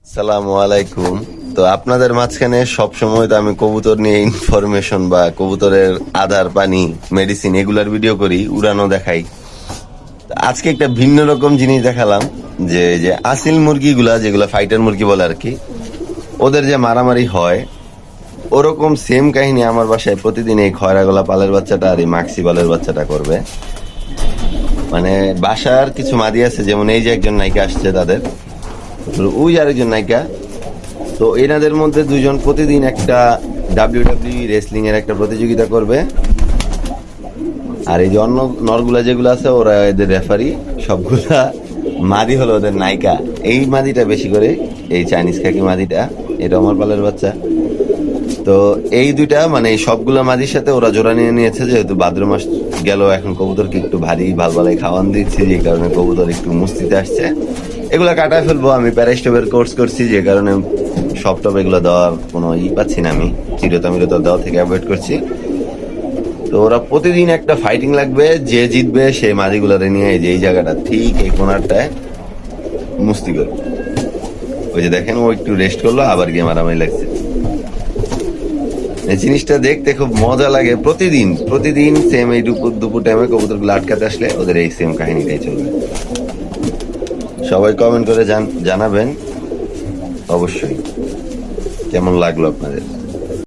সালামু আলাইকুম। তো আপনাদের মাঝখানে সবসময় তো আমি কবুতর নিয়ে ইনফরমেশন বা কবুতরের আদার পানি মেডিসিন এগুলার ভিডিও করি, উড়ানো দেখাই। তো আজকে একটা ভিন্ন রকম জিনিস দেখালাম, যে যে আসিল মুরগিগুলা যেগুলা ফাইটার মুরগি বলে আর কি, ওদের যে মারামারি হয় ওরকম সেম কাহিনী আমার বাসায় প্রতিদিন এই খয়রা গলা পালের বাচ্চাটা আর এই মাক্সি পালের বাচ্চাটা করবে। মানে বাসার কিছু মাদি আছে, যেমন এই যে একজন নায়িকা আসছে তাদের, ওই আরেকজন নায়িকা। তো এনাদের মধ্যে দুজন প্রতিদিন একটা ডাব্লিউডাব্লিউ রেসলিং এর একটা প্রতিযোগিতা করবে, আর এই যে অন্য নরগুলা যেগুলো আছে ওরা এদের রেফারি। সবগুলা মাদি হলো ওদের নায়িকা। এই মাদিটা বেশি করে, এই চাইনিজ খাকি মাদিটা, এটা আমার পালের বাচ্চা। তো এই দুইটা মানে এই সবগুলা মাদির সাথে ওরা জোড়া নিয়ে নিয়েছে, যেহেতু ভাদ্র মাস গেল, এখন কবুতরকে একটু ভারী ভালভালাই খাওয়ান দিচ্ছি, যে কারণে কবুতর একটু মুস্তিতে আসছে। এগুলা কাটায় ফেলবো। আমি প্যারাস্টপের কোর্স করছি, যে কারণে সব টপ এগুলো দেওয়ার কোনো পাচ্ছি না, আমি চিরতামিরতা দেওয়া থেকে অ্যাভয়েড করছি। তো ওরা প্রতিদিন একটা ফাইটিং লাগবে, যে জিতবে সেই মাদিগুলারে নিয়ে এই যে এই জায়গাটা ঠিক এই কোনারটায় মুস্তি করবে। ওই যে দেখেন, ও একটু রেস্ট করলো, আবার গিয়ে মারামারি লাগছে। এই জিনিসটা দেখতে খুব মজা লাগে। প্রতিদিন প্রতিদিন সেম এই দুপুর টাইমে কবুতরগুলো আটকাতে আসলে ওদের এই সেম কাহিনীটাই চলবে। সবাই কমেন্ট করে জানাবেন অবশ্যই কেমন লাগলো আপনাদের।